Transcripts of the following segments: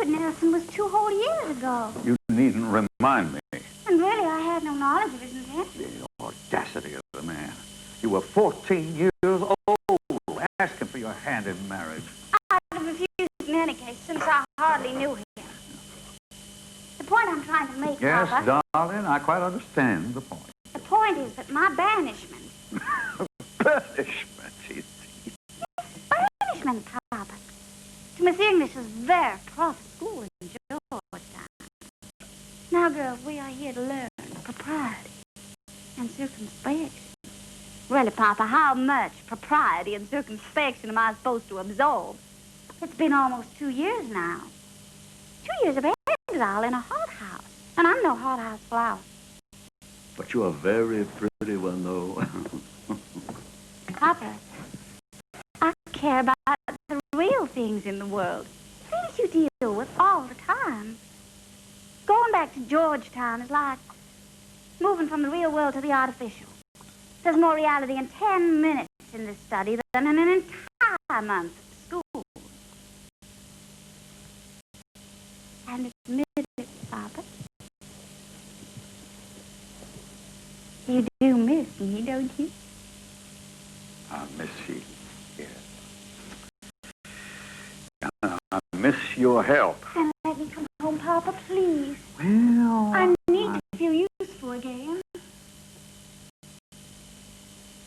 Nelson was 2 whole years ago. You needn't remind me. And really, I had no knowledge of his intent. The audacity of the man. You were 14 years old, asking for your hand in marriage. I'd have refused in any case, since I hardly knew him. The point I'm trying to make, Yes, Papa... darling, I quite understand the point. The point is that my banishment... Banishment, you see. Yes, banishment, Papa. To Miss English's very proper school in Georgetown. Now, girls, we are here to learn propriety and circumspection. Really, Papa, how much propriety and circumspection am I supposed to absorb? It's been almost 2 years now. 2 years of exile in a hothouse. And I'm no hothouse flower. But you are very pretty one, though. Papa, I care about the real things in the world. Things you deal with all the time. Going back to Georgetown is like moving from the real world to the artificial. There's more reality in 10 minutes in this study than in an entire month at school. And admit it, Papa. You do miss me, don't you? I miss you, yes. I miss your help. Then let me come home, Papa, please. Well, I need to feel useful again.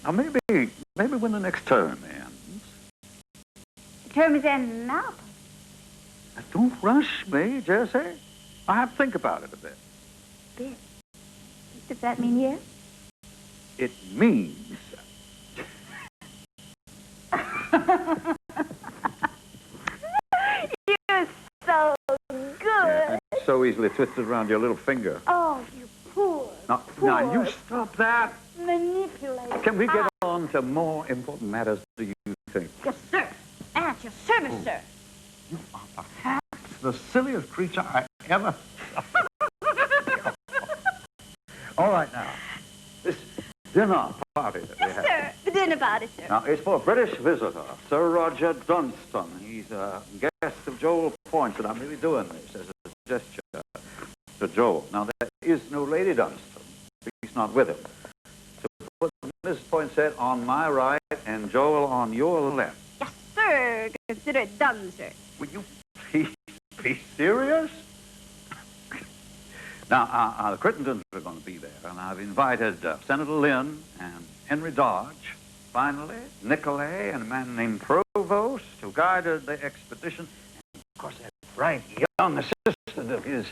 Now, maybe when the next term ends. The term is ending now, Papa. Now, don't rush me, Jessie. I have to think about it a bit. Bit? Does that mean yes? It means... You're so good. Yeah, so easily twisted around your little finger. Oh, you poor, Now, you stop that. manipulator. Can we get on to more important matters, do you think? Yes, sir. At your service, sir. You are perhaps the silliest creature I ever saw. All right, now, this dinner party that we have. Yes, sir. The dinner party, sir. Now, it's for a British visitor, Sir Roger Dunstan. He's a guest of Joel Point's, and I'm really doing this as a gesture to Joel. Now, there is no Lady Dunstan. He's not with him. So put Mrs. Poinsett on my right and Joel on your left. Yes, sir. Consider it done, sir. Will you please be serious? Now, the Crittendens are going to be there, and I've invited Senator Lynn and Henry Dodge. Finally, Nicolay and a man named Provost, who guided the expedition. And, of course, that bright young assistant of his,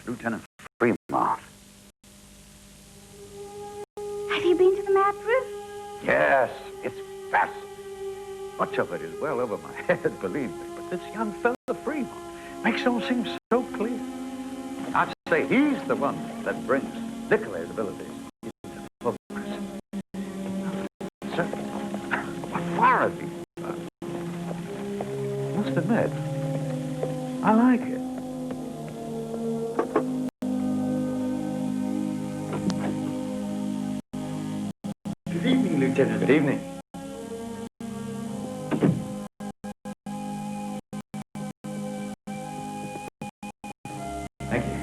Lieutenant Fremont. Have you been to the map room? Yes, it's fascinating. Much of it is well over my head, believe me, but this young fellow Fremont makes it all seem so clear. I'd say he's the one that brings Nicolay's abilities into focus. Sir, what far have you done? I must admit, I like it. Good evening, Lieutenant. Good evening. Thank you.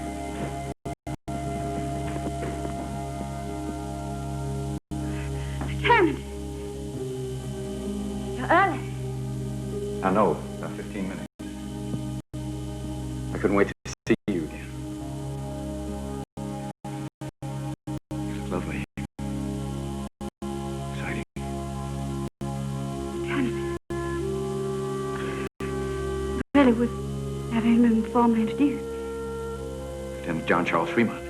Lieutenant. You're early. I know, about 15 minutes. I couldn't wait to see you again. It's lovely. Exciting. Lieutenant. Really would have him been formally introduced. Lieutenant John Charles Fremont.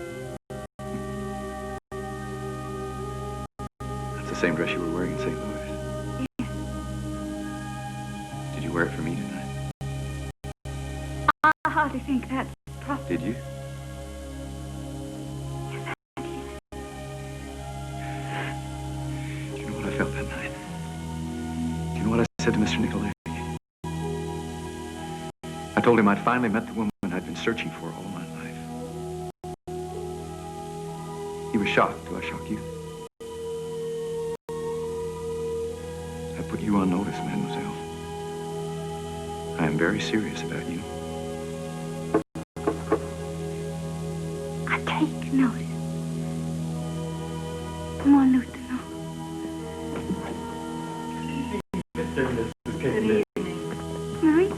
That's the same dress you were wearing in St. Louis. Yes. Did you wear it for me tonight? I hardly think that's proper. Did you? Yes, I did. Do you know what I felt that night? Do you know what I said to Mr. Nicolay? I told him I'd finally met the woman I'd been searching for all my life. He was shocked. Do I shock you? I put you on notice, mademoiselle. I am very serious about you. notice. Come on, Luther. Good evening. Marie?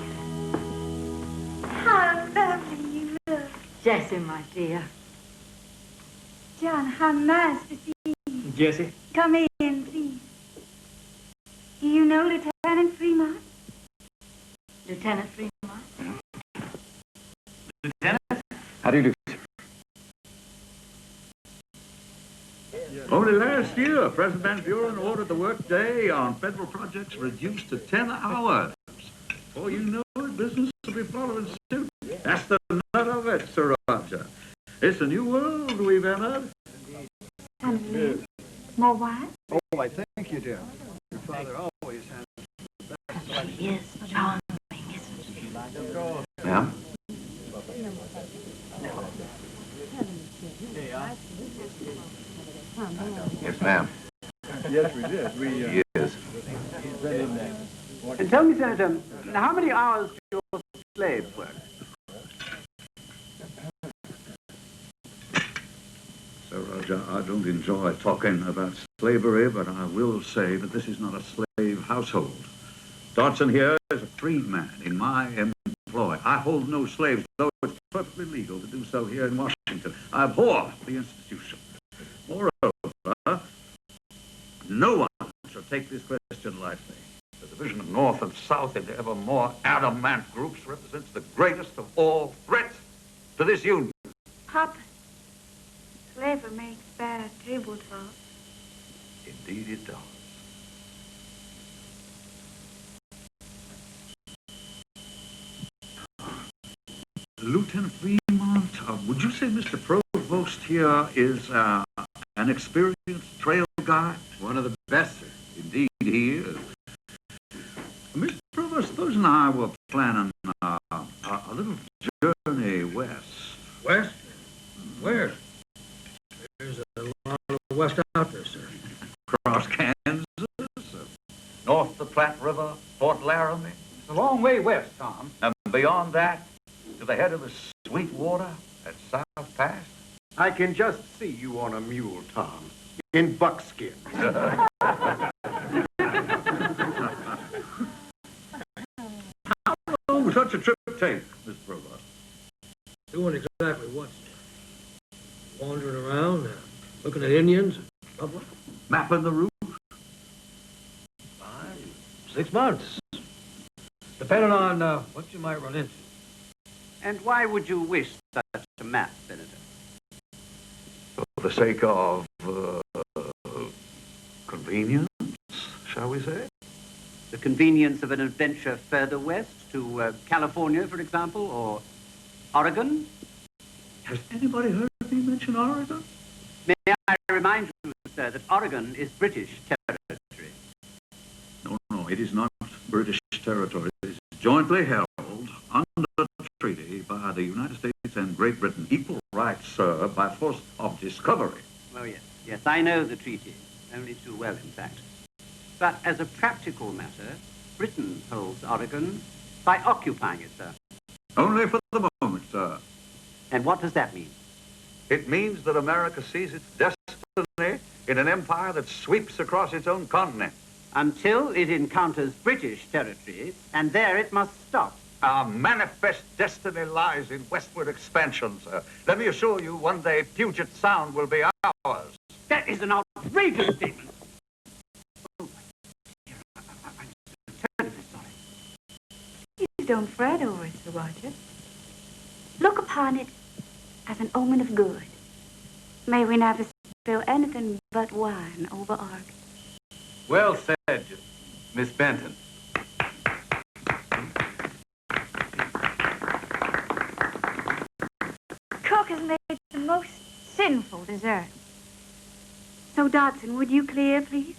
How lovely you look. Jessie, my dear. John, how nice to see you. Jessie? Come in, please. Do you know Lieutenant Fremont? Lieutenant Fremont? Lieutenant? How do you do, sir? Only last year, President Van Buren ordered the workday on federal projects reduced to 10 hours. Before you know it, business will be following suit. That's the nut of it, Sir Roger. It's a new world we've entered. Chamberlain. More wine? Oh, I thank you, dear. Your father always has the best. She is charming, isn't she? Ma'am? Yes, ma'am. Yes, we did. He is. And tell me, Senator, how many hours do your slaves work? Sir Roger, I don't enjoy talking about slavery, but I will say that this is not a slave household. Dodson here is a freedman in my employ. I hold no slaves, though it's perfectly legal to do so here in Washington. I abhor the institution. Moreover, no one shall take this question lightly. The division of North and South into ever more adamant groups represents the greatest of all threats to this union. Papa, slavery makes bad table talk. Indeed it does. Lieutenant Fremont, would you say Mr. Provost here is an experienced trail guide? One of the best, sir. Indeed he is. Mr. Provost, suppose and I were planning a little journey west. West? Where? There's a lot of west out there, sir. Across Kansas, north the Platte River, Fort Laramie. It's a long way west, Tom. And beyond that, to the head of the Sweetwater at South Pass. I can just see you on a mule, Tom, in buckskin. How long would such a trip take, Mr. Provost? Doing exactly what, sir? Wandering around, looking at Indians and public? Mapping the route? 5, 6 months. Depending on what you might run into. And why would you wish such a map, Senator? For the sake of convenience, shall we say? The convenience of an adventure further west to California, for example, or Oregon? Has anybody heard me mention Oregon? May I remind you, sir, that Oregon is British territory. No, it is not British territory. It is jointly held under treaty by the United States and Great Britain. Equal rights, sir, by force of discovery. Oh, yes. Yes, I know the treaty. Only too well, in fact. But as a practical matter, Britain holds Oregon by occupying it, sir. Only for the moment, sir. And what does that mean? It means that America sees its destiny in an empire that sweeps across its own continent. Until it encounters British territory, and there it must stop. Our manifest destiny lies in westward expansion, sir. Let me assure you, one day Puget Sound will be ours. That is an outrageous statement. Oh, dear, I'm terribly sorry. Please don't fret over it, Sir Roger. Look upon it as an omen of good. May we never spill anything but wine over Oregon. Well said, Miss Benton. Cook has made the most sinful dessert. So, Dodson, would you clear, please?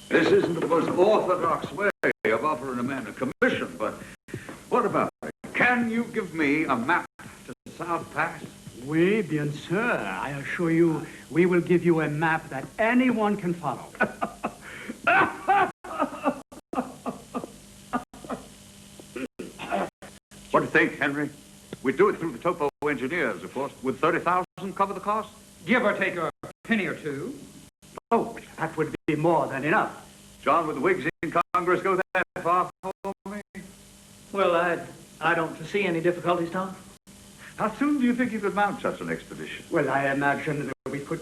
This isn't the most orthodox way of offering a man a commission, but what about it? Can you give me a map to South Pass? Oui, bien sûr. I assure you, we will give you a map that anyone can follow. What do you think, Henry? We'd do it through the topo engineers, of course. Would 30,000 cover the cost? Give or take a penny or two. Oh, that would be more than enough. John, would the Whigs in Congress go that far for me? Well, I don't foresee any difficulties, Tom. How soon do you think you could mount such an expedition? Well, I imagine that we could...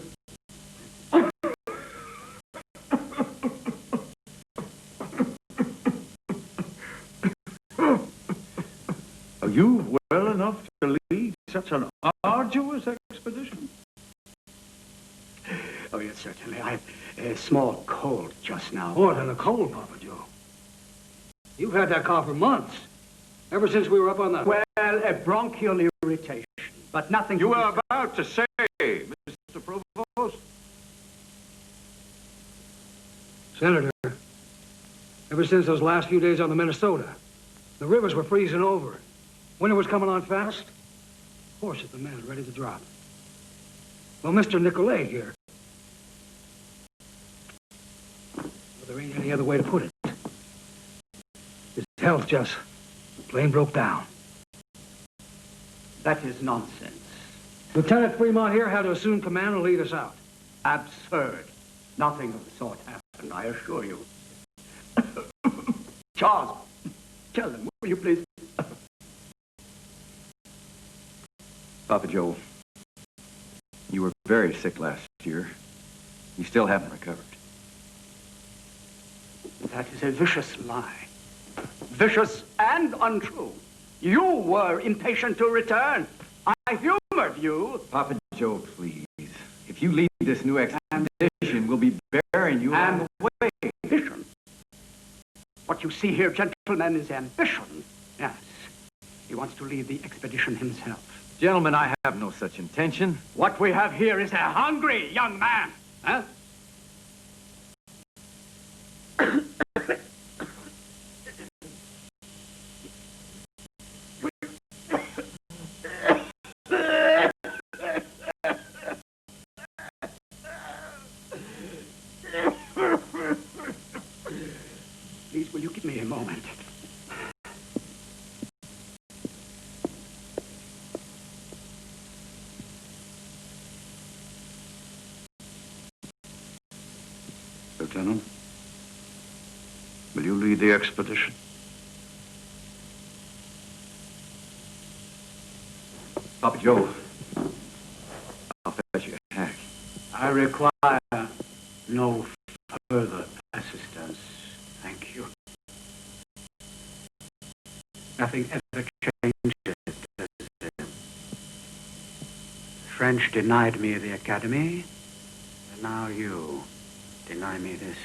Are you well enough to lead such an arduous expedition? Oh, yes, certainly. I have a small cold just now. More than a cold, Papa Joe. You've had that cough for months. Ever since we were up on the... Well, a bronchial irritation, but nothing... You were about to say, Mr. Provost. Senator, ever since those last few days on the Minnesota, the rivers were freezing over. Winter was coming on fast. Horses, the man, ready to drop. Well, Mr. Nicolay here. Well, there ain't any other way to put it. His health just plain broke down. That is nonsense. Lieutenant Fremont here had to assume command and lead us out. Absurd. Nothing of the sort happened, I assure you. Charles, tell them, will you please? Papa Joe, you were very sick last year. You still haven't recovered. That is a vicious lie. Vicious and untrue. You were impatient to return. I humored you. Papa Joe, please. If you lead this new expedition, we'll be burying you on the way. Ambition. What you see here, gentlemen, is ambition. Yes. He wants to lead the expedition himself. Gentlemen, I have no such intention. What we have here is a hungry young man. Huh? Please, will you give me a moment? Lieutenant, will you lead the expedition? Papa Joe, I'll fetch you a hack. I require no further assistance. Thank you. Nothing ever changes. The French denied me the academy, and now you deny me this.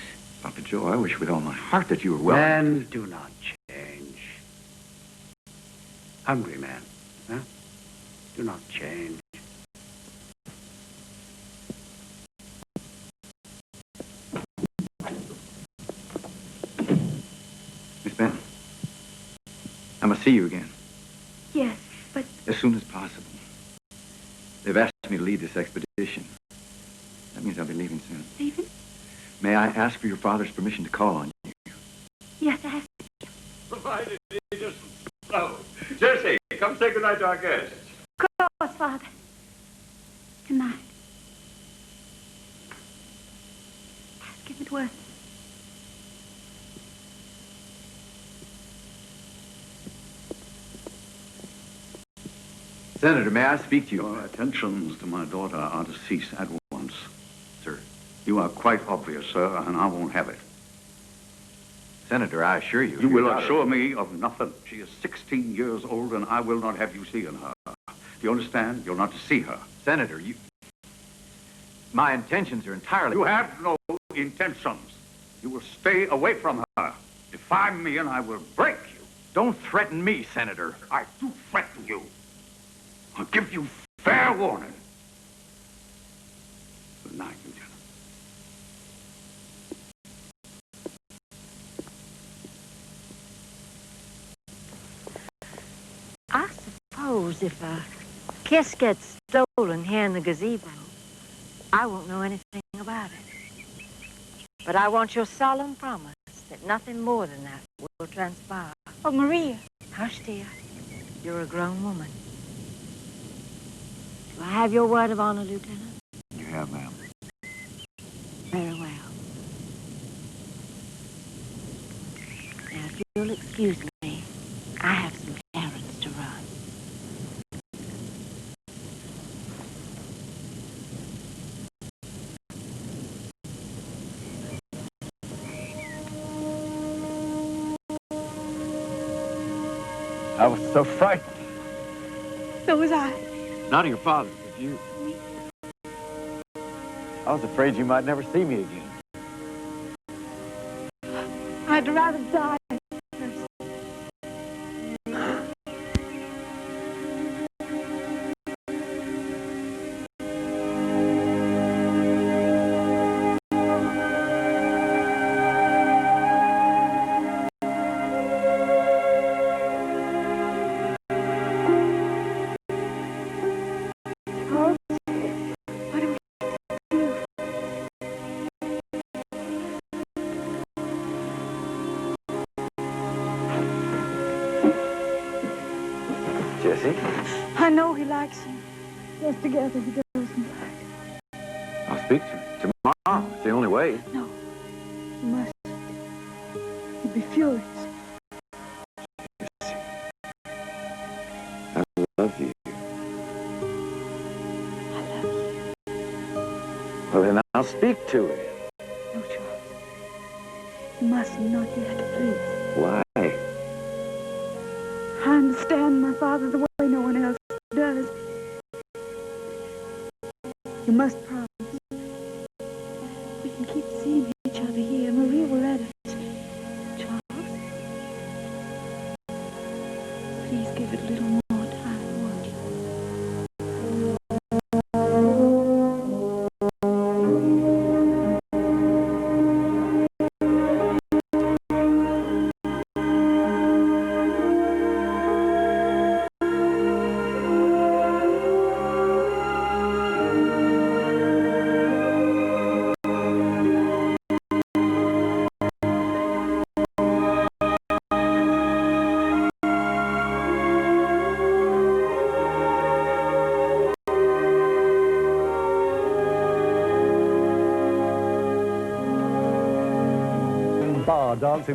Papa Joe, I wish with all my heart that you were well. Men do not change. Hungry men, huh? Do not change. Miss Benton, I must see you again. Yes, but... As soon as possible. They've asked me to lead this expedition. That means I'll be leaving soon. Leaving? May I ask for your father's permission to call on you? Yes, I have. Provided he doesn't slow. Jesse, come say goodnight to our guests. Of course, Father. Good night. Give it worth. Senator, may I speak to you? Your attentions to my daughter are to cease at once. Sir, you are quite obvious, sir, and I won't have it. Senator, I assure you... You will assure me of nothing. She is 16 years old, and I will not have you seeing her. Do you understand? You're not to see her. Senator, you... My intentions are entirely... You have no intentions. You will stay away from her. Defy me, and I will break you. Don't threaten me, Senator. I do threaten you. I'll give you fair warning. Good night, Lieutenant. I suppose if a kiss gets stolen here in the gazebo, I won't know anything about it. But I want your solemn promise that nothing more than that will transpire. Oh, Maria. Hush, dear. You're a grown woman. Do I have your word of honor, Lieutenant? You have, ma'am. Very well. Now, if you'll excuse me, I have some errands to run. I was so frightened. So was I. Not of your father, but you. I was afraid you might never see me again. I'd rather die. Jessie? I know he likes you. Yes, together he doesn't. I'll speak to him tomorrow. It's the only way. No, you must. He'd be furious. I love you. I love you. Well, then I'll speak to him. No, Charles. You must not yet, please. Why? I understand my father the way no one else does. You must promise. We can keep seeing each other here. Maria will let us. Charles? Please give it a little more time, won't you? Bar dancing